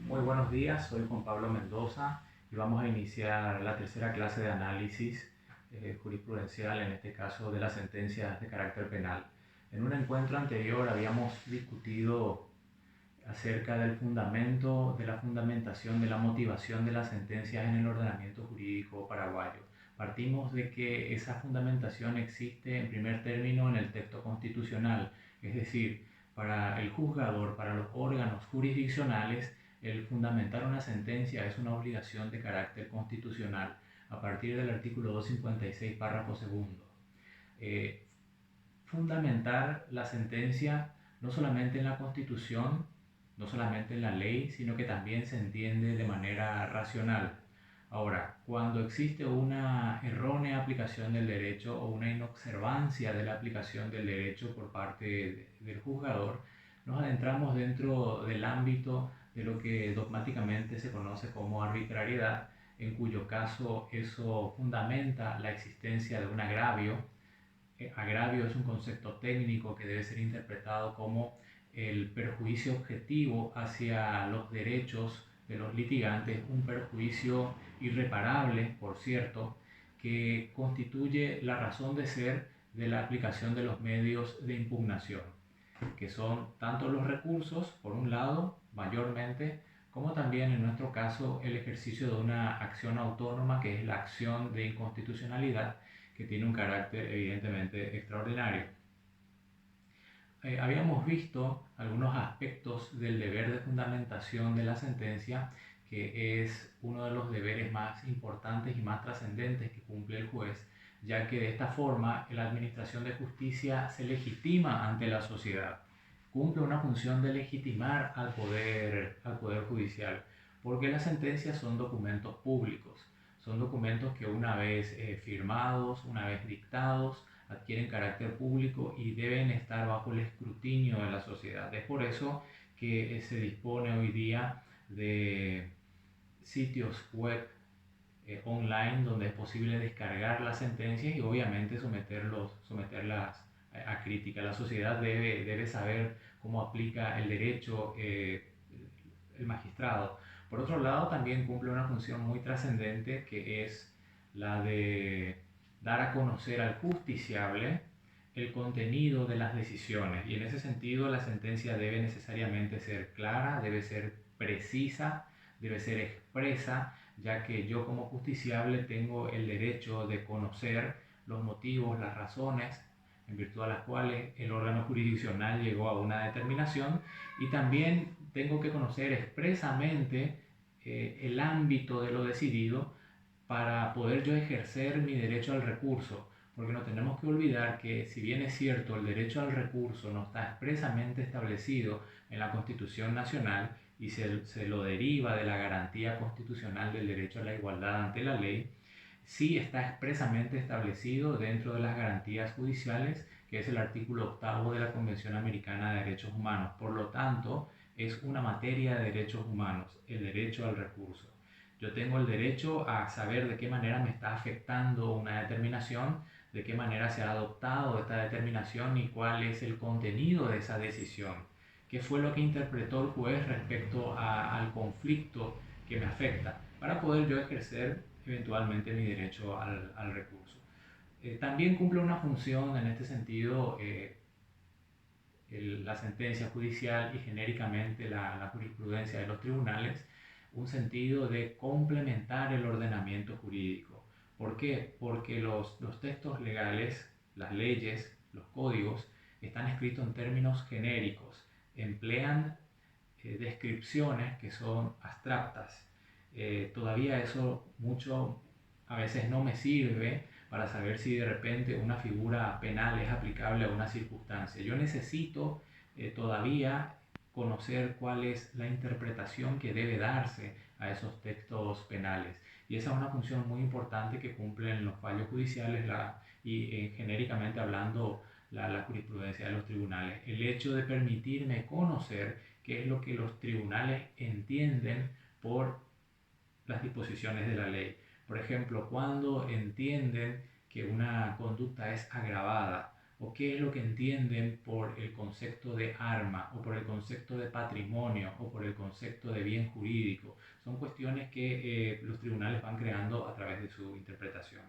Muy buenos días, soy Juan Pablo Mendoza y vamos a iniciar la tercera clase de análisis jurisprudencial, en este caso de las sentencias de carácter penal. En un encuentro anterior habíamos discutido acerca del fundamento, de la fundamentación, de la motivación de las sentencias en el ordenamiento jurídico paraguayo. Partimos de que esa fundamentación existe en primer término en el texto constitucional, es decir, para el juzgador, para los órganos jurisdiccionales, el fundamentar una sentencia es una obligación de carácter constitucional a partir del artículo 256, párrafo segundo. Eh, Fundamentar la sentencia no solamente en la Constitución, no solamente en la ley, sino que también se entiende de manera racional. Ahora, cuando existe una errónea aplicación del derecho o una inobservancia de la aplicación del derecho por parte del juzgador, nos adentramos dentro del ámbito de lo que dogmáticamente se conoce como arbitrariedad, en cuyo caso eso fundamenta la existencia de un agravio. Agravio es un concepto técnico que debe ser interpretado como el perjuicio objetivo hacia los derechos de los litigantes, un perjuicio irreparable, por cierto, que constituye la razón de ser de la aplicación de los medios de impugnación, que son tanto los recursos, por un lado, mayormente, como también en nuestro caso el ejercicio de una acción autónoma, que es la acción de inconstitucionalidad, que tiene un carácter evidentemente extraordinario. Habíamos visto algunos aspectos del deber de fundamentación de la sentencia, que es uno de los deberes más importantes y más trascendentes que cumple el juez, ya que de esta forma la administración de justicia se legitima ante la sociedad, cumple una función de legitimar al poder judicial, porque las sentencias son documentos públicos, son documentos que una vez firmados, una vez dictados, adquieren carácter público y deben estar bajo el escrutinio de la sociedad. Es por eso que se dispone hoy día de sitios web online donde es posible descargar las sentencias y obviamente someterlas a crítica. La sociedad debe saber cómo aplica el derecho el magistrado. Por otro lado, también cumple una función muy trascendente, que es la de dar a conocer al justiciable el contenido de las decisiones. Y en ese sentido, la sentencia debe necesariamente ser clara, debe ser precisa, debe ser expresa, ya que yo como justiciable tengo el derecho de conocer los motivos, las razones en virtud de las cuales el órgano jurisdiccional llegó a una determinación, y también tengo que conocer expresamente el ámbito de lo decidido para poder yo ejercer mi derecho al recurso, porque no tenemos que olvidar que, si bien es cierto el derecho al recurso no está expresamente establecido en la Constitución Nacional y se lo deriva de la garantía constitucional del derecho a la igualdad ante la ley, sí está expresamente establecido dentro de las garantías judiciales, que es el artículo octavo de la Convención Americana de Derechos Humanos. Por lo tanto, es una materia de derechos humanos, el derecho al recurso. Yo tengo el derecho a saber de qué manera me está afectando una determinación, de qué manera se ha adoptado esta determinación y cuál es el contenido de esa decisión. ¿Qué fue lo que interpretó el juez respecto al conflicto que me afecta? Para poder yo ejercer eventualmente mi derecho al recurso. También cumple una función en este sentido la sentencia judicial y genéricamente la jurisprudencia de los tribunales, un sentido de complementar el ordenamiento jurídico. ¿Por qué? Porque los textos legales, las leyes, los códigos, están escritos en términos genéricos, emplean descripciones que son abstractas. Todavía eso mucho a veces no me sirve para saber si de repente una figura penal es aplicable a una circunstancia. Yo necesito todavía conocer cuál es la interpretación que debe darse a esos textos penales. Y esa es una función muy importante que cumplen los fallos judiciales y genéricamente hablando la jurisprudencia de los tribunales. El hecho de permitirme conocer qué es lo que los tribunales entienden por las disposiciones de la ley. Por ejemplo, cuando entienden que una conducta es agravada o qué es lo que entienden por el concepto de arma, o por el concepto de patrimonio, o por el concepto de bien jurídico. Son cuestiones que los tribunales van creando a través de su interpretación.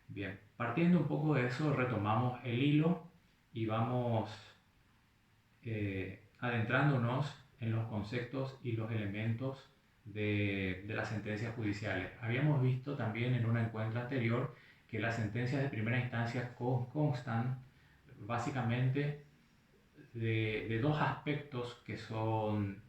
Bien, partiendo un poco de eso, retomamos el hilo y vamos adentrándonos en los conceptos y los elementos de las sentencias judiciales. Habíamos visto también en un encuentro anterior que las sentencias de primera instancia constan básicamente de dos aspectos que son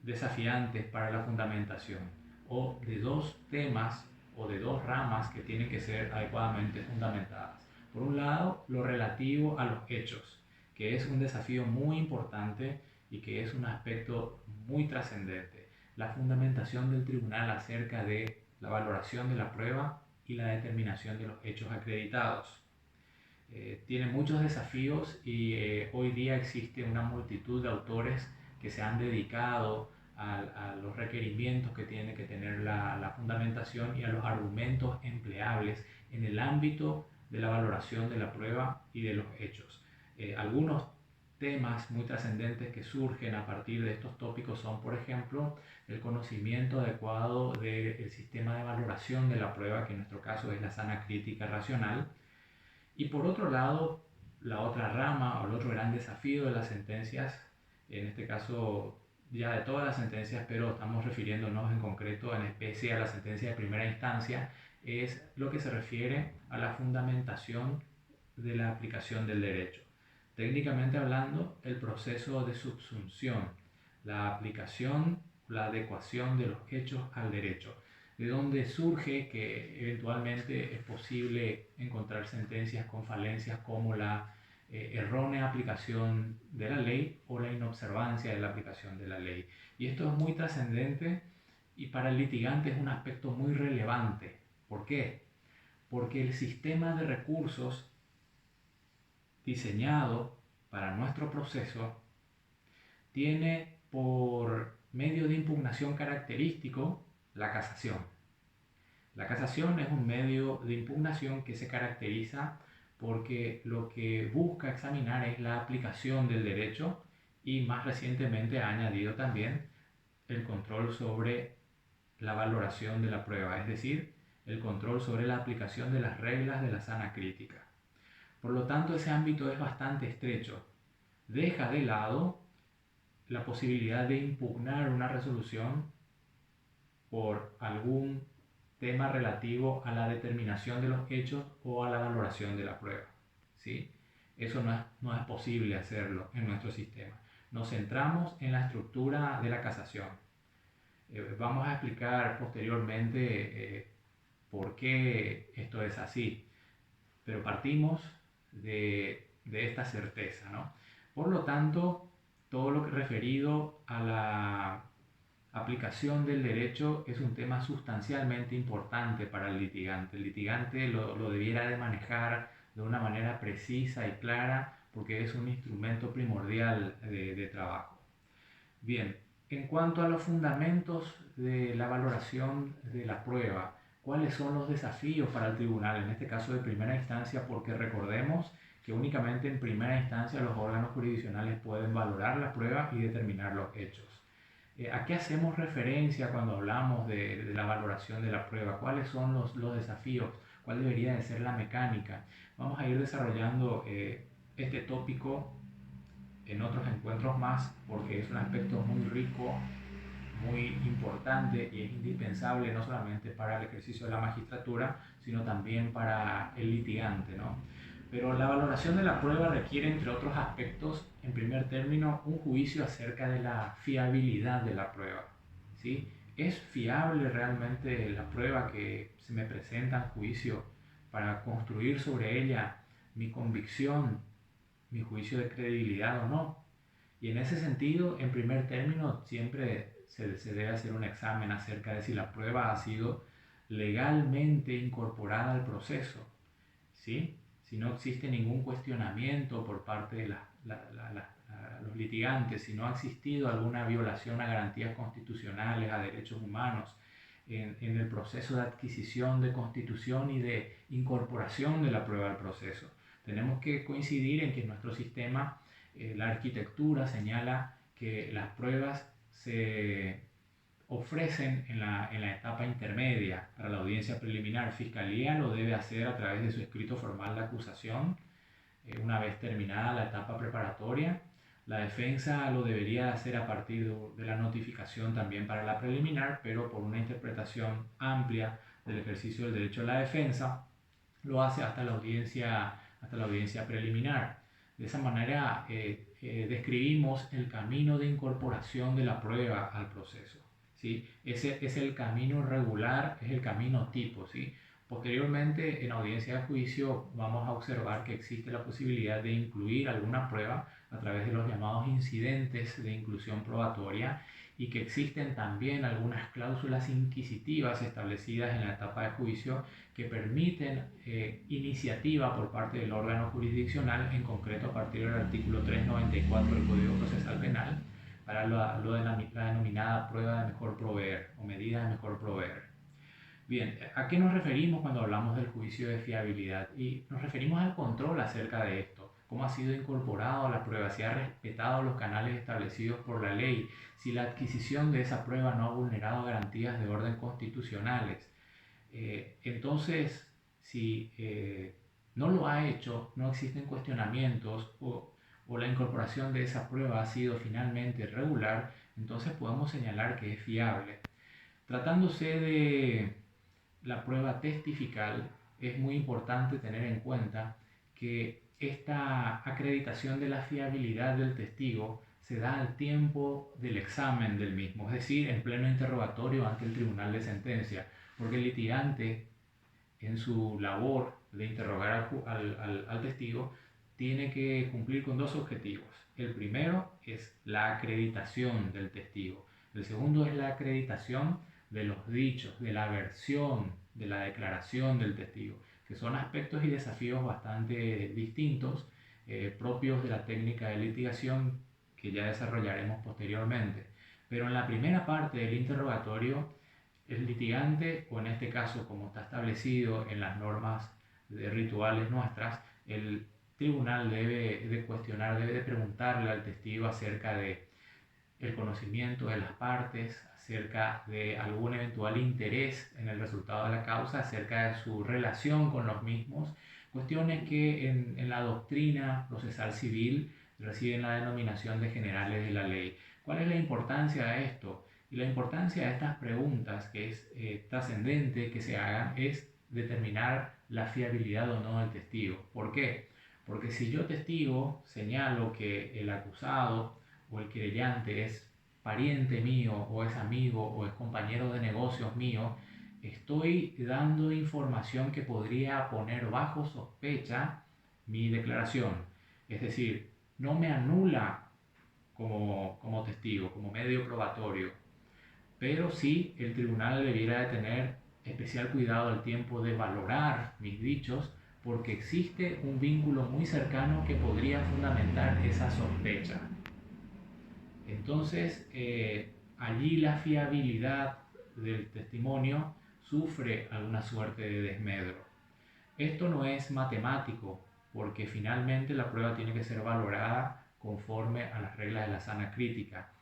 desafiantes para la fundamentación, o de dos temas o de dos ramas que tienen que ser adecuadamente fundamentadas. Por un lado, lo relativo a los hechos, que es un desafío muy importante y que es un aspecto muy trascendente. La fundamentación del tribunal acerca de la valoración de la prueba y la determinación de los hechos acreditados. Tiene muchos desafíos y hoy día existe una multitud de autores que se han dedicado a los requerimientos que tiene que tener la fundamentación y a los argumentos empleables en el ámbito de la valoración de la prueba y de los hechos. Algunos temas muy trascendentes que surgen a partir de estos tópicos son, por ejemplo, el conocimiento adecuado del sistema de valoración de la prueba, que en nuestro caso es la sana crítica racional. Y por otro lado, la otra rama o el otro gran desafío de las sentencias, en este caso ya de todas las sentencias, pero estamos refiriéndonos en concreto en especie a la sentencia de primera instancia, es lo que se refiere a la fundamentación de la aplicación del derecho. Técnicamente hablando, el proceso de subsunción, la aplicación, la adecuación de los hechos al derecho, de donde surge que eventualmente es posible encontrar sentencias con falencias como la errónea aplicación de la ley o la inobservancia de la aplicación de la ley. Y esto es muy trascendente y para el litigante es un aspecto muy relevante. ¿Por qué? Porque el sistema de recursos diseñado para nuestro proceso tiene por medio de impugnación característico la casación. La casación es un medio de impugnación que se caracteriza porque lo que busca examinar es la aplicación del derecho y más recientemente ha añadido también el control sobre la valoración de la prueba, es decir, el control sobre la aplicación de las reglas de la sana crítica. Por lo tanto, ese ámbito es bastante estrecho. Deja de lado la posibilidad de impugnar una resolución por algún tema relativo a la determinación de los hechos o a la valoración de la prueba. ¿Sí? Eso no es posible hacerlo en nuestro sistema. Nos centramos en la estructura de la casación. Vamos a explicar posteriormente por qué esto es así, pero partimos de esta certeza, ¿no? Por lo tanto, todo lo que referido a la aplicación del derecho es un tema sustancialmente importante para el litigante. El litigante lo debiera de manejar de una manera precisa y clara porque es un instrumento primordial de trabajo. Bien, en cuanto a los fundamentos de la valoración de la prueba, ¿cuáles son los desafíos para el tribunal, en este caso de primera instancia? Porque recordemos que únicamente en primera instancia los órganos jurisdiccionales pueden valorar la prueba y determinar los hechos. ¿A qué hacemos referencia cuando hablamos de la valoración de la prueba? ¿Cuáles son los desafíos? ¿Cuál debería de ser la mecánica? Vamos a ir desarrollando este tópico en otros encuentros más porque es un aspecto muy rico, muy importante y es indispensable no solamente para el ejercicio de la magistratura, sino también para el litigante, ¿no? Pero la valoración de la prueba requiere, entre otros aspectos, en primer término, un juicio acerca de la fiabilidad de la prueba, ¿sí? ¿Es fiable realmente la prueba que se me presenta en juicio para construir sobre ella mi convicción, mi juicio de credibilidad o no? Y en ese sentido, en primer término, siempre se debe hacer un examen acerca de si la prueba ha sido legalmente incorporada al proceso, ¿sí? Si no existe ningún cuestionamiento por parte de los litigantes, si no ha existido alguna violación a garantías constitucionales, a derechos humanos, en el proceso de adquisición de constitución y de incorporación de la prueba al proceso. Tenemos que coincidir en que nuestro sistema, la arquitectura señala que las pruebas se ofrecen en la etapa intermedia para la audiencia preliminar. Fiscalía lo debe hacer a través de su escrito formal de acusación una vez terminada la etapa preparatoria. La defensa lo debería hacer a partir de la notificación también para la preliminar, pero por una interpretación amplia del ejercicio del derecho a la defensa, lo hace hasta la audiencia preliminar. De esa manera describimos el camino de incorporación de la prueba al proceso, ¿sí? Ese es el camino regular, es el camino tipo, ¿sí? Posteriormente, en audiencia de juicio, vamos a observar que existe la posibilidad de incluir alguna prueba a través de los llamados incidentes de inclusión probatoria y que existen también algunas cláusulas inquisitivas establecidas en la etapa de juicio que permiten iniciativa por parte del órgano jurisdiccional, en concreto a partir del artículo 394 del Código Procesal Penal, para la denominada prueba de mejor proveer o medida de mejor proveer. Bien, ¿a qué nos referimos cuando hablamos del juicio de fiabilidad? Y nos referimos al control acerca de esto, cómo ha sido incorporado a la prueba, si ha respetado los canales establecidos por la ley, si la adquisición de esa prueba no ha vulnerado garantías de orden constitucionales. Entonces, si no lo ha hecho, no existen cuestionamientos o la incorporación de esa prueba ha sido finalmente regular, entonces podemos señalar que es fiable. Tratándose de la prueba testifical, es muy importante tener en cuenta que esta acreditación de la fiabilidad del testigo se da al tiempo del examen del mismo, es decir, en pleno interrogatorio ante el tribunal de sentencia, porque el litigante en su labor de interrogar al testigo tiene que cumplir con dos objetivos. El primero es la acreditación del testigo. El segundo es la acreditación de los dichos, de la versión, de la declaración del testigo, que son aspectos y desafíos bastante distintos, propios de la técnica de litigación que ya desarrollaremos posteriormente. Pero en la primera parte del interrogatorio, el litigante, o en este caso como está establecido en las normas de rituales nuestras, el tribunal debe de cuestionar, debe de preguntarle al testigo acerca de el conocimiento de las partes, acerca de algún eventual interés en el resultado de la causa, acerca de su relación con los mismos, cuestiones que en la doctrina procesal civil reciben la denominación de generales de la ley. ¿Cuál es la importancia de esto? Y la importancia de estas preguntas, que es trascendente que se hagan, es determinar la fiabilidad o no del testigo. ¿Por qué? Porque si yo testigo señalo que el acusado o el querellante es pariente mío o es amigo o es compañero de negocios mío, estoy dando información que podría poner bajo sospecha mi declaración. Es decir, no me anula como testigo, como medio probatorio, pero sí el tribunal debiera de tener especial cuidado al tiempo de valorar mis dichos porque existe un vínculo muy cercano que podría fundamentar esa sospecha. Entonces, allí la fiabilidad del testimonio sufre alguna suerte de desmedro. Esto no es matemático, porque finalmente la prueba tiene que ser valorada conforme a las reglas de la sana crítica.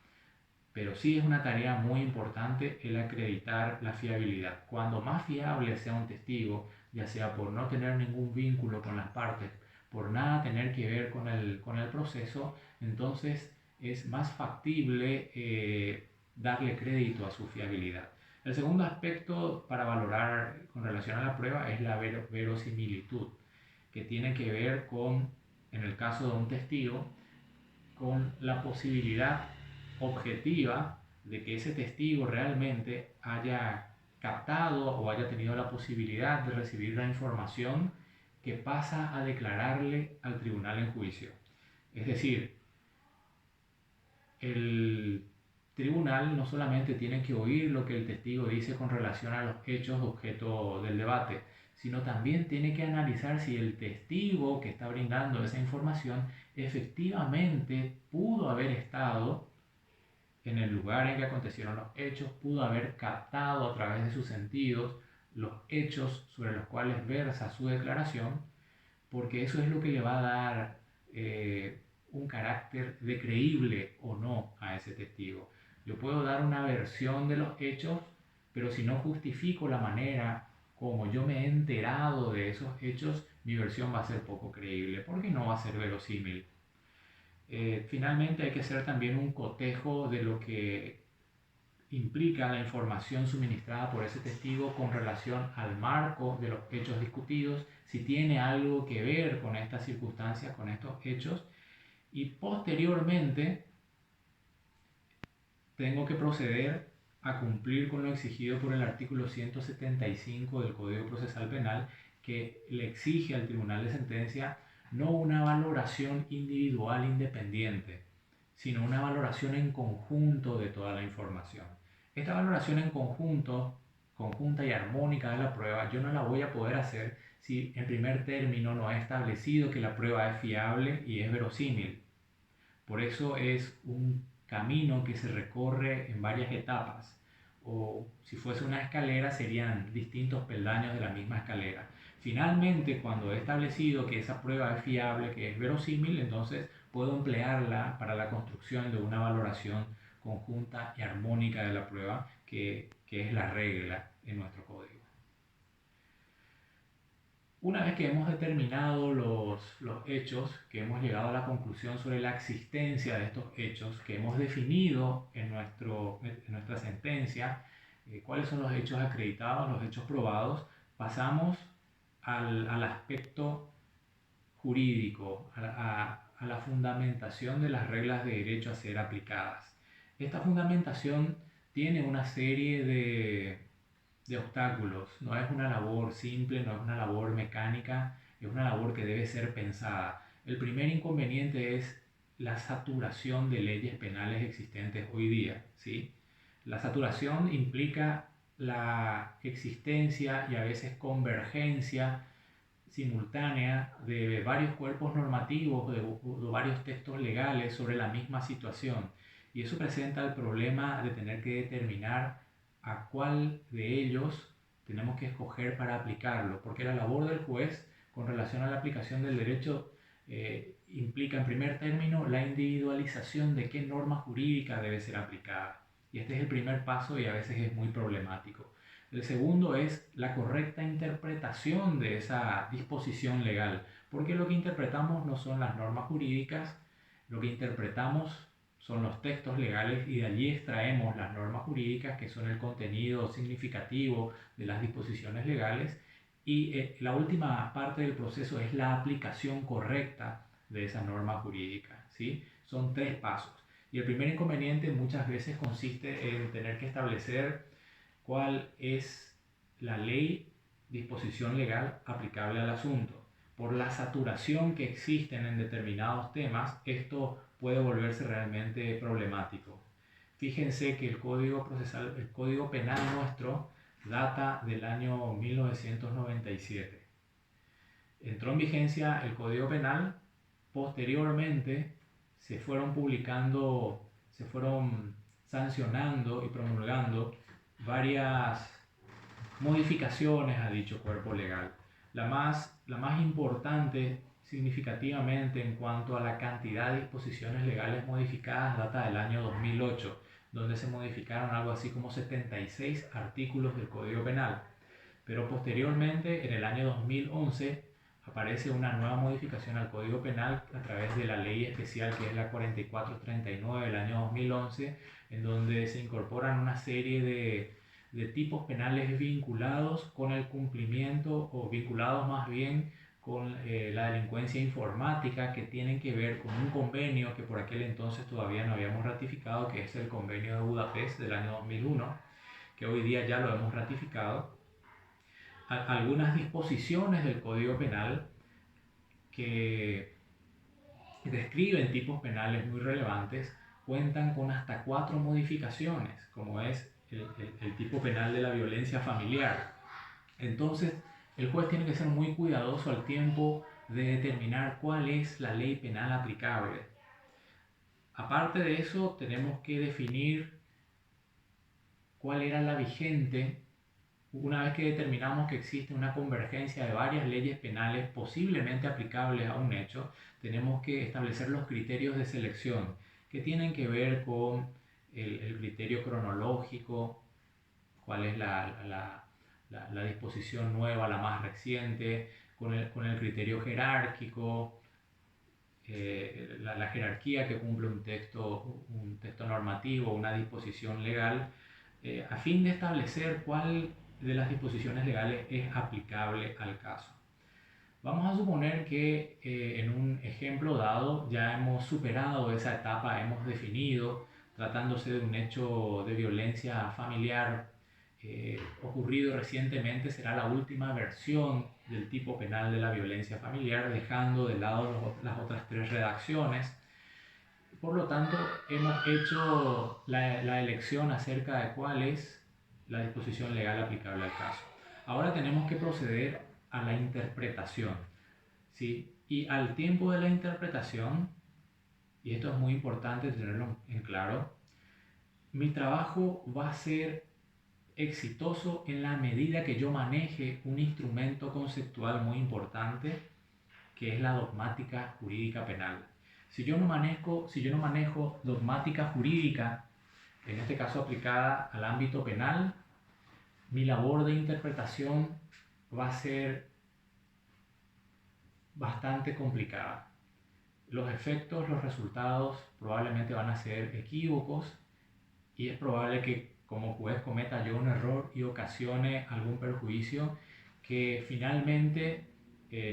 Pero sí es una tarea muy importante el acreditar la fiabilidad. Cuando más fiable sea un testigo, ya sea por no tener ningún vínculo con las partes, por nada tener que ver con el proceso, entonces es más factible darle crédito a su fiabilidad. El segundo aspecto para valorar con relación a la prueba es la verosimilitud, que tiene que ver con, en el caso de un testigo, con la posibilidad objetiva de que ese testigo realmente haya captado o haya tenido la posibilidad de recibir la información que pasa a declararle al tribunal en juicio. Es decir, el tribunal no solamente tiene que oír lo que el testigo dice con relación a los hechos objeto del debate, sino también tiene que analizar si el testigo que está brindando esa información efectivamente pudo haber estado en el lugar en que acontecieron los hechos, pudo haber captado a través de sus sentidos los hechos sobre los cuales versa su declaración, porque eso es lo que le va a dar un carácter de creíble o no a ese testigo. Yo puedo dar una versión de los hechos, pero si no justifico la manera como yo me he enterado de esos hechos, mi versión va a ser poco creíble, porque no va a ser verosímil. Finalmente hay que hacer también un cotejo de lo que implica la información suministrada por ese testigo con relación al marco de los hechos discutidos, si tiene algo que ver con estas circunstancias, con estos hechos, y posteriormente tengo que proceder a cumplir con lo exigido por el artículo 175 del Código Procesal Penal, que le exige al Tribunal de Sentencia no una valoración individual independiente, sino una valoración en conjunto de toda la información. Esta valoración en conjunta y armónica de la prueba, yo no la voy a poder hacer si en primer término no he establecido que la prueba es fiable y es verosímil. Por eso es un camino que se recorre en varias etapas, o si fuese una escalera serían distintos peldaños de la misma escalera. Finalmente, cuando he establecido que esa prueba es fiable, que es verosímil, entonces puedo emplearla para la construcción de una valoración conjunta y armónica de la prueba, que es la regla en nuestro código. Una vez que hemos determinado los hechos, que hemos llegado a la conclusión sobre la existencia de estos hechos, que hemos definido en nuestra sentencia cuáles son los hechos acreditados, los hechos probados, pasamos al aspecto jurídico, a la fundamentación de las reglas de derecho a ser aplicadas. Esta fundamentación tiene una serie de obstáculos. No es una labor simple, no es una labor mecánica, es una labor que debe ser pensada. El primer inconveniente es la saturación de leyes penales existentes hoy día, ¿sí? La saturación implica la existencia y a veces convergencia simultánea de varios cuerpos normativos, de varios textos legales sobre la misma situación. Y eso presenta el problema de tener que determinar a cuál de ellos tenemos que escoger para aplicarlo, porque la labor del juez con relación a la aplicación del derecho implica en primer término la individualización de qué norma jurídica debe ser aplicada. Y este es el primer paso y a veces es muy problemático. El segundo es la correcta interpretación de esa disposición legal, porque lo que interpretamos no son las normas jurídicas, lo que interpretamos son los textos legales y de allí extraemos las normas jurídicas, que son el contenido significativo de las disposiciones legales, y la última parte del proceso es la aplicación correcta de esa norma jurídica, ¿sí? Son 3 pasos. Y el primer inconveniente muchas veces consiste en tener que establecer cuál es la ley, disposición legal aplicable al asunto. Por la saturación que existen en determinados temas, esto puede volverse realmente problemático. Fíjense que el Código Penal nuestro data del año 1997. Entró en vigencia el Código Penal, posteriormente se fueron publicando, se fueron sancionando y promulgando varias modificaciones a dicho cuerpo legal. La más importante significativamente en cuanto a la cantidad de disposiciones legales modificadas data del año 2008, donde se modificaron algo así como 76 artículos del Código Penal. Pero posteriormente, en el año 2011, aparece una nueva modificación al Código Penal a través de la ley especial que es la 4439 del año 2011, en donde se incorporan una serie de tipos penales vinculados con el cumplimiento o vinculados más bien con la delincuencia informática, que tienen que ver con un convenio que por aquel entonces todavía no habíamos ratificado, que es el convenio de Budapest del año 2001, que hoy día ya lo hemos ratificado. Algunas disposiciones del Código Penal que describen tipos penales muy relevantes cuentan con hasta 4 modificaciones, como es el tipo penal de la violencia familiar. Entonces, el juez tiene que ser muy cuidadoso al tiempo de determinar cuál es la ley penal aplicable. Aparte de eso, tenemos que definir cuál era la vigente Una vez que determinamos que existe una convergencia de varias leyes penales posiblemente aplicables a un hecho, tenemos que establecer los criterios de selección que tienen que ver con el criterio cronológico, cuál es la disposición nueva, la más reciente, con el criterio jerárquico, la jerarquía que cumple un texto normativo, una disposición legal, a fin de establecer cuál de las disposiciones legales es aplicable al caso. Vamos a suponer que en un ejemplo dado ya hemos superado esa etapa, hemos definido, tratándose de un hecho de violencia familiar ocurrido recientemente, será la última versión del tipo penal de la violencia familiar, dejando de lado las otras tres redacciones. Por lo tanto, hemos hecho la elección acerca de cuál es la disposición legal aplicable al caso. Ahora tenemos que proceder a la interpretación, ¿sí? Y al tiempo de la interpretación, y esto es muy importante tenerlo en claro, mi trabajo va a ser exitoso en la medida que yo maneje un instrumento conceptual muy importante, que es la dogmática jurídica penal. Si yo no manejo dogmática jurídica, en este caso aplicada al ámbito penal, mi labor de interpretación va a ser bastante complicada. Los efectos, los resultados probablemente van a ser equívocos y es probable que como juez cometa yo un error y ocasione algún perjuicio que finalmente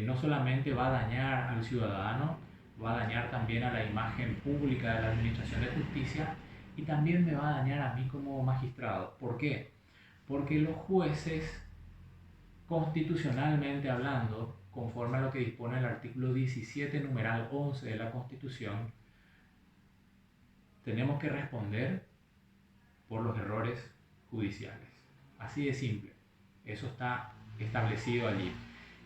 no solamente va a dañar al ciudadano, va a dañar también a la imagen pública de la Administración de Justicia y también me va a dañar a mí como magistrado. ¿Por qué? Porque los jueces, constitucionalmente hablando, conforme a lo que dispone el artículo 17, numeral 11 de la Constitución, tenemos que responder por los errores judiciales. Así de simple. Eso está establecido allí.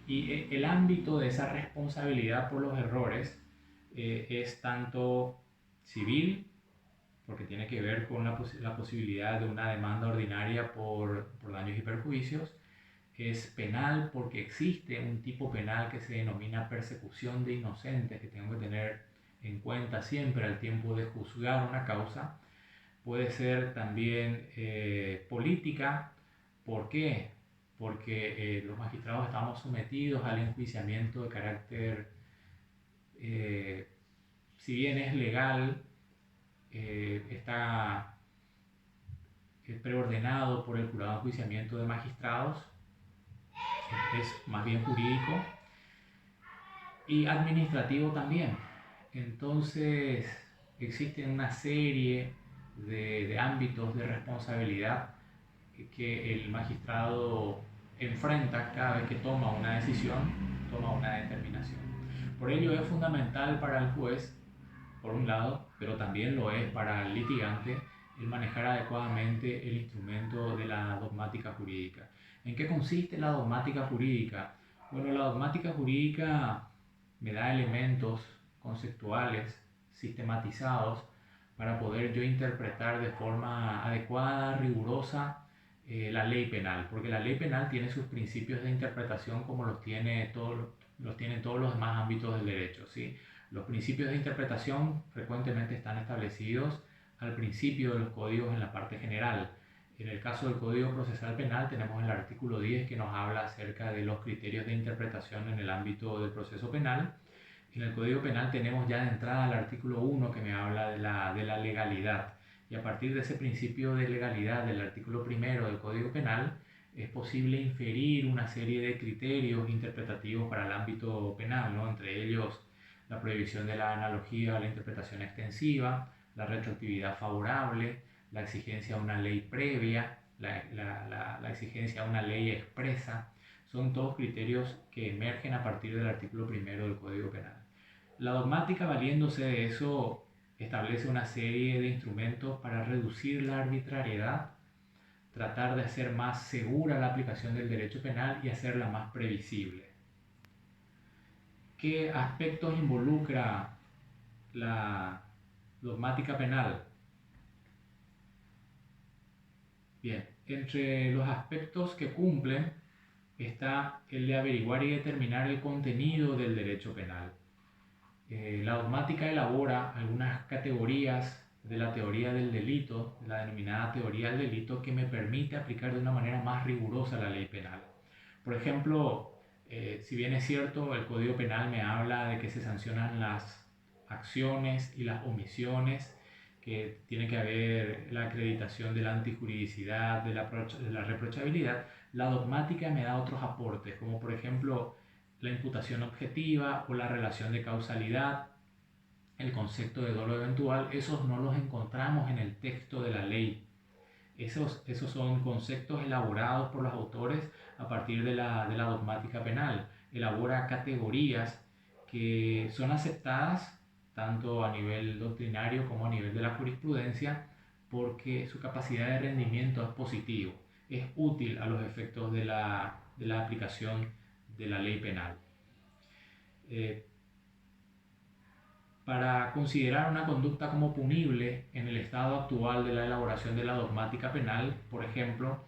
Y el ámbito de esa responsabilidad por los errores es tanto civil, porque tiene que ver con la posibilidad de una demanda ordinaria por daños y perjuicios. Es penal porque existe un tipo penal que se denomina persecución de inocentes, que tengo que tener en cuenta siempre al tiempo de juzgar una causa. Puede ser también política. ¿Por qué? Porque los magistrados estamos sometidos al enjuiciamiento de carácter, eh, si bien es legal, está preordenado por el jurado de enjuiciamiento de magistrados, es más bien jurídico y administrativo también. Entonces existen una serie de ámbitos de responsabilidad que el magistrado enfrenta cada vez que toma una decisión, toma una determinación. Por ello es fundamental para el juez, por un lado, pero también lo es para el litigante, el manejar adecuadamente el instrumento de la dogmática jurídica. ¿En qué consiste la dogmática jurídica? Bueno, la dogmática jurídica me da elementos conceptuales sistematizados para poder yo interpretar de forma adecuada, rigurosa, la ley penal, porque la ley penal tiene sus principios de interpretación como los tienen todos los demás ámbitos del derecho, ¿sí? Los principios de interpretación frecuentemente están establecidos al principio de los códigos en la parte general. En el caso del Código Procesal Penal tenemos el artículo 10 que nos habla acerca de los criterios de interpretación en el ámbito del proceso penal. En el Código Penal tenemos ya de entrada el artículo 1 que me habla de la legalidad. Y a partir de ese principio de legalidad del artículo 1 del Código Penal es posible inferir una serie de criterios interpretativos para el ámbito penal, ¿no? Entre ellos la prohibición de la analogía a la interpretación extensiva, la retroactividad favorable, la exigencia de una ley previa, la exigencia de una ley expresa. Son todos criterios que emergen a partir del artículo 1 del Código Penal. La dogmática, valiéndose de eso, establece una serie de instrumentos para reducir la arbitrariedad, tratar de hacer más segura la aplicación del derecho penal y hacerla más previsible. ¿Qué aspectos involucra la dogmática penal? Bien, entre los aspectos que cumplen está el de averiguar y determinar el contenido del derecho penal. La dogmática elabora algunas categorías de la teoría del delito, la denominada teoría del delito, que me permite aplicar de una manera más rigurosa la ley penal. Por ejemplo, si bien es cierto, el Código Penal me habla de que se sancionan las acciones y las omisiones, que tiene que haber la acreditación de la antijuridicidad, de la reprochabilidad, la dogmática me da otros aportes, como por ejemplo la imputación objetiva o la relación de causalidad, el concepto de dolo eventual. Esos no los encontramos en el texto de la ley. Esos son conceptos elaborados por los autores a partir de la dogmática penal. Elabora categorías que son aceptadas tanto a nivel doctrinario como a nivel de la jurisprudencia, porque su capacidad de rendimiento es positivo, es útil a los efectos de la aplicación de la ley penal. Para considerar una conducta como punible en el estado actual de la elaboración de la dogmática penal, por ejemplo,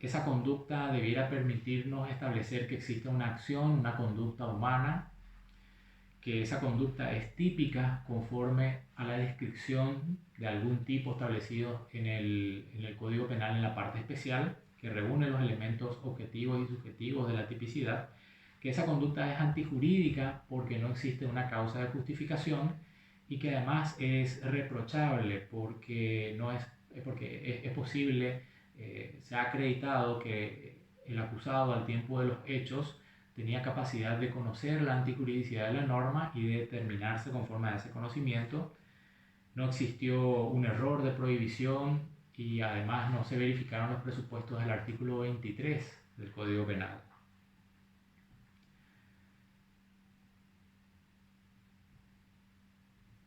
esa conducta debiera permitirnos establecer que existe una acción, una conducta humana, que esa conducta es típica conforme a la descripción de algún tipo establecido en el Código Penal en la parte especial, que reúne los elementos objetivos y subjetivos de la tipicidad, que esa conducta es antijurídica porque no existe una causa de justificación y que además es reprochable porque, porque es posible, se ha acreditado que el acusado al tiempo de los hechos tenía capacidad de conocer la antijuridicidad de la norma y de determinarse conforme a ese conocimiento. No existió un error de prohibición y además no se verificaron los presupuestos del artículo 23 del Código Penal.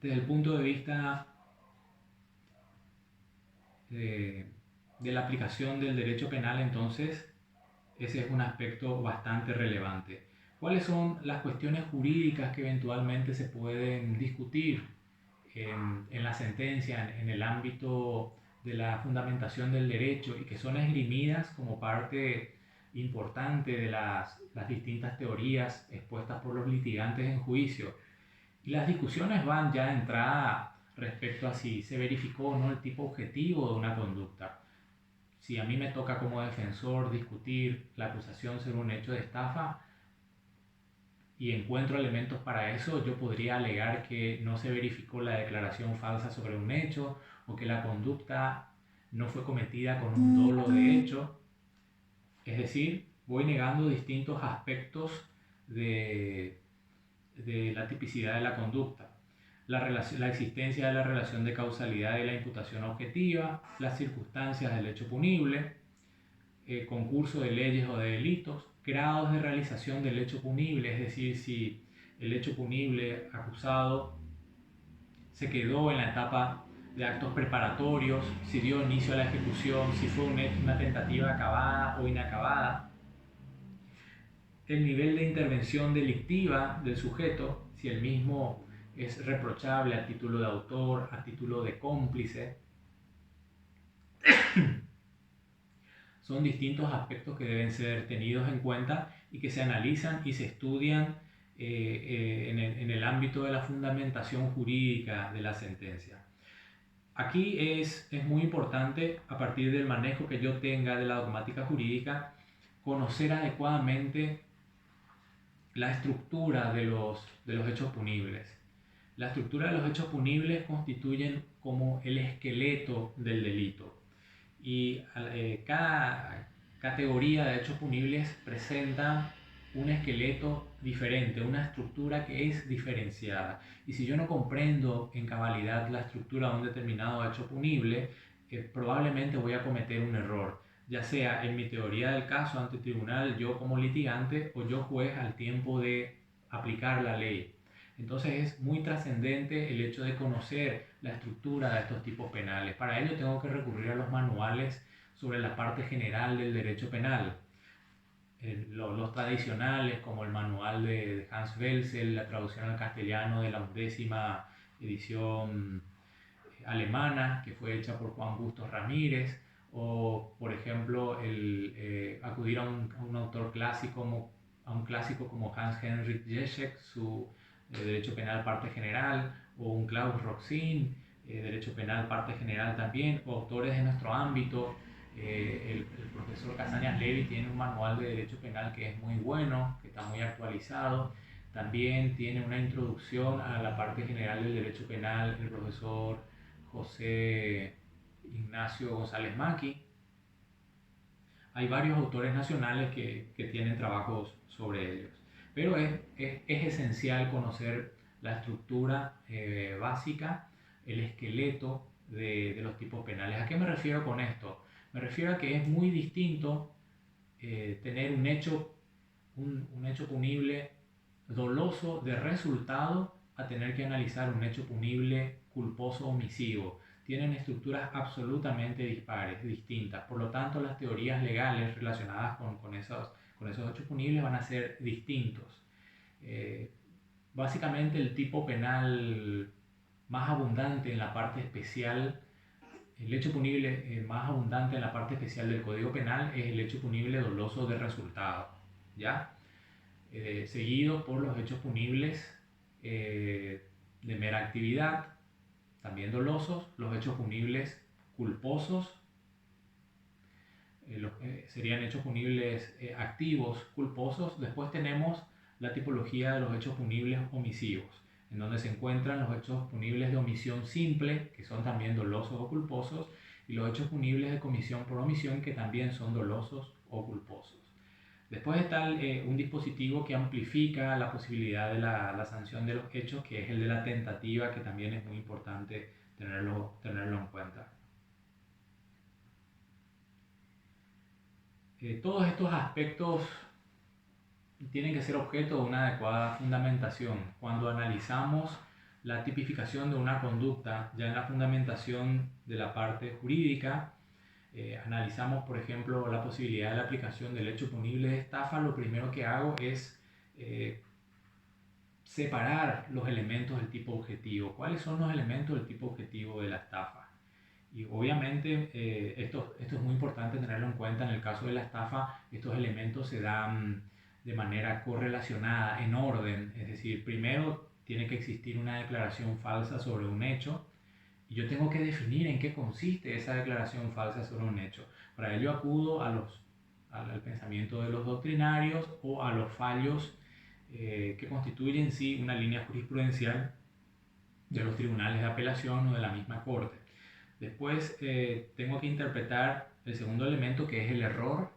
Desde el punto de vista de la aplicación del derecho penal, entonces, ese es un aspecto bastante relevante. ¿Cuáles son las cuestiones jurídicas que eventualmente se pueden discutir en la sentencia, en el ámbito de la fundamentación del derecho y que son esgrimidas como parte importante de las distintas teorías expuestas por los litigantes en juicio? Y las discusiones van ya de entrada respecto a si se verificó o no el tipo objetivo de una conducta. Si a mí me toca como defensor discutir la acusación sobre un hecho de estafa y encuentro elementos para eso, yo podría alegar que no se verificó la declaración falsa sobre un hecho o que la conducta no fue cometida con un dolo de hecho. Es decir, voy negando distintos aspectos de la tipicidad de la conducta. La existencia de la relación de causalidad y la imputación objetiva, las circunstancias del hecho punible, concurso de leyes o de delitos, grados de realización del hecho punible, es decir, si el hecho punible acusado se quedó en la etapa de actos preparatorios, si dio inicio a la ejecución, si fue una tentativa acabada o inacabada, el nivel de intervención delictiva del sujeto, si el mismo es reprochable a título de autor, a título de cómplice. Son distintos aspectos que deben ser tenidos en cuenta y que se analizan y se estudian en el ámbito de la fundamentación jurídica de la sentencia. Aquí es muy importante, a partir del manejo que yo tenga de la dogmática jurídica, conocer adecuadamente la estructura de los hechos punibles. La estructura de los hechos punibles constituyen como el esqueleto del delito. Y cada categoría de hechos punibles presenta un esqueleto diferente, una estructura que es diferenciada. Y si yo no comprendo en cabalidad la estructura de un determinado hecho punible, probablemente voy a cometer un error, ya sea en mi teoría del caso ante tribunal, yo como litigante o yo juez al tiempo de aplicar la ley. Entonces es muy trascendente el hecho de conocer la estructura de estos tipos penales. Para ello tengo que recurrir a los manuales sobre la parte general del derecho penal. Los tradicionales, como el manual de Hans Welsel, la traducción al castellano de la 11ª edición alemana, que fue hecha por Juan Bustos Ramírez, o por ejemplo acudir a un autor clásico como Hans Henrik Jeschek, su Derecho Penal Parte General, o un Klaus Roxin, Derecho Penal Parte General también, o autores de nuestro ámbito. El profesor Casañas Levy tiene un manual de Derecho Penal que es muy bueno, que está muy actualizado. También tiene una introducción a la parte general del derecho penal el profesor José Ignacio González Maki. Hay varios autores nacionales que tienen trabajos sobre ellos. Pero es esencial conocer la estructura básica, el esqueleto de los tipos penales. ¿A qué me refiero con esto? Me refiero a que es muy distinto tener un hecho punible doloso de resultado a tener que analizar un hecho punible culposo omissivo. Tienen estructuras absolutamente dispares, distintas. Por lo tanto, las teorías legales relacionadas con esos hechos punibles van a ser distintos. Básicamente, el tipo penal más abundante en la parte especial, el hecho punible más abundante en la parte especial del Código Penal es el hecho punible doloso de resultado, ¿ya? Seguido por los hechos punibles de mera actividad, también dolosos, los hechos punibles culposos, serían hechos punibles activos culposos. Después tenemos la tipología de los hechos punibles omisivos, en donde se encuentran los hechos punibles de omisión simple, que son también dolosos o culposos, y los hechos punibles de comisión por omisión, que también son dolosos o culposos. Después está un dispositivo que amplifica la posibilidad de la sanción de los hechos, que es el de la tentativa, que también es muy importante tenerlo en cuenta. Todos estos aspectos tienen que ser objeto de una adecuada fundamentación. Cuando analizamos la tipificación de una conducta, ya en la fundamentación de la parte jurídica, analizamos, por ejemplo, la posibilidad de la aplicación del hecho punible de estafa, lo primero que hago es separar los elementos del tipo objetivo. ¿Cuáles son los elementos del tipo objetivo de la estafa? Y obviamente esto es muy importante tenerlo en cuenta. En el caso de la estafa, estos elementos se dan de manera correlacionada, en orden. Es decir, primero tiene que existir una declaración falsa sobre un hecho, y yo tengo que definir en qué consiste esa declaración falsa sobre un hecho. Para ello acudo al pensamiento de los doctrinarios o a los fallos que constituyen sí una línea jurisprudencial de los tribunales de apelación o de la misma corte. Después tengo que interpretar el segundo elemento, que es el error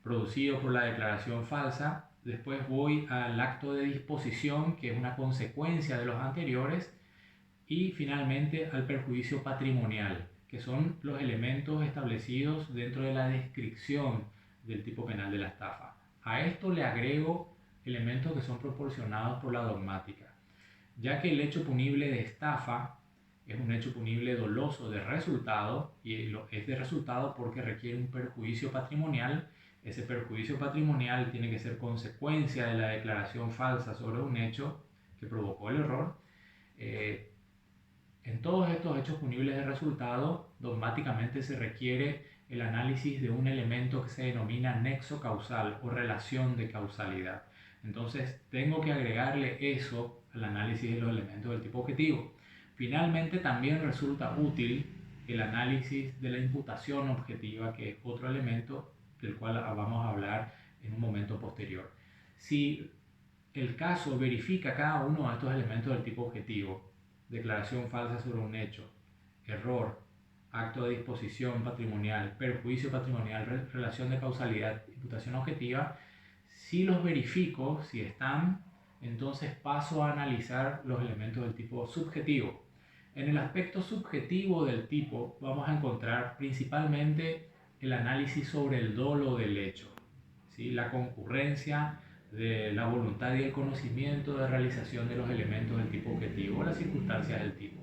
producido por la declaración falsa. Después voy al acto de disposición, que es una consecuencia de los anteriores. Y finalmente al perjuicio patrimonial, que son los elementos establecidos dentro de la descripción del tipo penal de la estafa. A esto le agrego elementos que son proporcionados por la dogmática, ya que el hecho punible de estafa es un hecho punible doloso de resultado, y es de resultado porque requiere un perjuicio patrimonial. Ese perjuicio patrimonial tiene que ser consecuencia de la declaración falsa sobre un hecho que provocó el error. En todos estos hechos punibles de resultado, dogmáticamente se requiere el análisis de un elemento que se denomina nexo causal o relación de causalidad. Entonces, tengo que agregarle eso al análisis de los elementos del tipo objetivo. Finalmente, también resulta útil el análisis de la imputación objetiva, que es otro elemento del cual vamos a hablar en un momento posterior. Si el caso verifica cada uno de estos elementos del tipo objetivo, declaración falsa sobre un hecho, error, acto de disposición patrimonial, perjuicio patrimonial, relación de causalidad, imputación objetiva, si los verifico, si están, entonces paso a analizar los elementos del tipo subjetivo. En el aspecto subjetivo del tipo vamos a encontrar principalmente el análisis sobre el dolo del hecho, ¿sí? La concurrencia de la voluntad y el conocimiento de realización de los elementos del tipo objetivo o las circunstancias del tipo.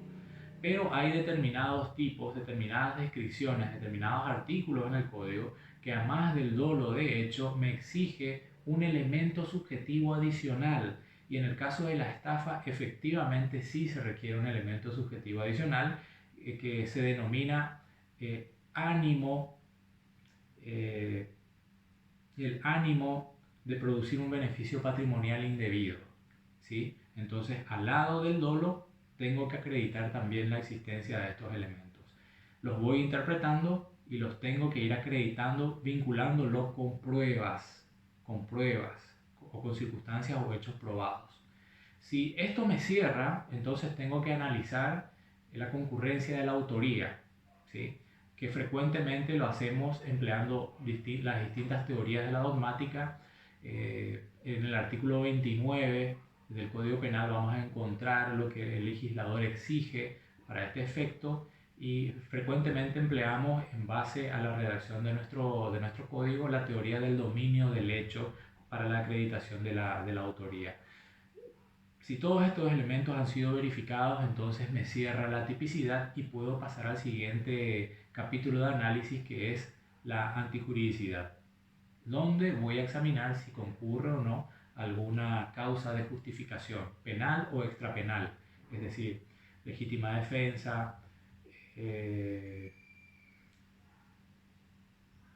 Pero hay determinados tipos, determinadas descripciones, determinados artículos en el código que además del dolo de hecho me exige un elemento subjetivo adicional, y en el caso de la estafa efectivamente sí se requiere un elemento subjetivo adicional que se denomina ánimo el ánimo de producir un beneficio patrimonial indebido, ¿sí? Entonces, al lado del dolo, tengo que acreditar también la existencia de estos elementos. Los voy interpretando y los tengo que ir acreditando vinculándolo con pruebas o con circunstancias o hechos probados. Si esto me cierra, entonces tengo que analizar la concurrencia de la autoría, ¿sí? Que frecuentemente lo hacemos empleando las distintas teorías de la dogmática. En el artículo 29 del Código Penal vamos a encontrar lo que el legislador exige para este efecto y frecuentemente empleamos en base a la redacción de nuestro código la teoría del dominio del hecho para la acreditación de la autoría. Si todos estos elementos han sido verificados, entonces me cierra la tipicidad y puedo pasar al siguiente capítulo de análisis, que es la antijuridicidad, donde voy a examinar si concurre o no alguna causa de justificación penal o extrapenal, es decir, legítima defensa, eh,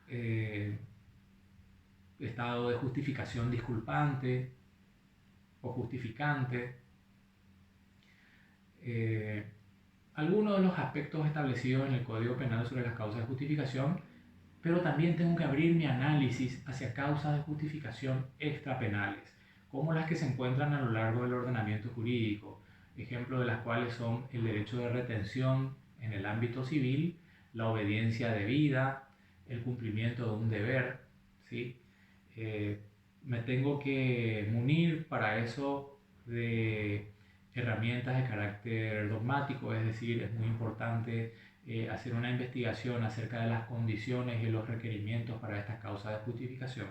eh, estado de justificación disculpante o justificante. eh, Algunos de los aspectos establecidos en el Código Penal sobre las causas de justificación, pero también tengo que abrir mi análisis hacia causas de justificación extrapenales, como las que se encuentran a lo largo del ordenamiento jurídico, ejemplo de las cuales son el derecho de retención en el ámbito civil, la obediencia debida, el cumplimiento de un deber, ¿sí? Eh, Me tengo que munir para eso de herramientas de carácter dogmático, es decir, es muy importante hacer una investigación acerca de las condiciones y los requerimientos para estas causas de justificación.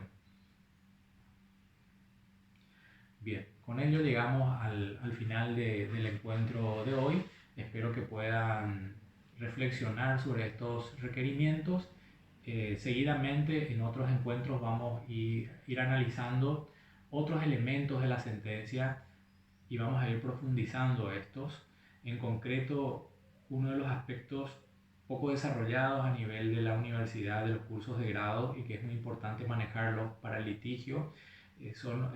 Bien, con ello llegamos al final del encuentro de hoy. Espero que puedan reflexionar sobre estos requerimientos. Seguidamente en otros encuentros vamos a ir analizando otros elementos de la sentencia y vamos a ir profundizando estos. En concreto, uno de los aspectos poco desarrollados a nivel de la universidad, de los cursos de grado, y que es muy importante manejarlo para el litigio, son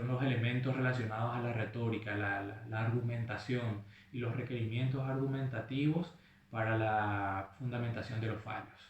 los elementos relacionados a la retórica, la argumentación y los requerimientos argumentativos para la fundamentación de los fallos.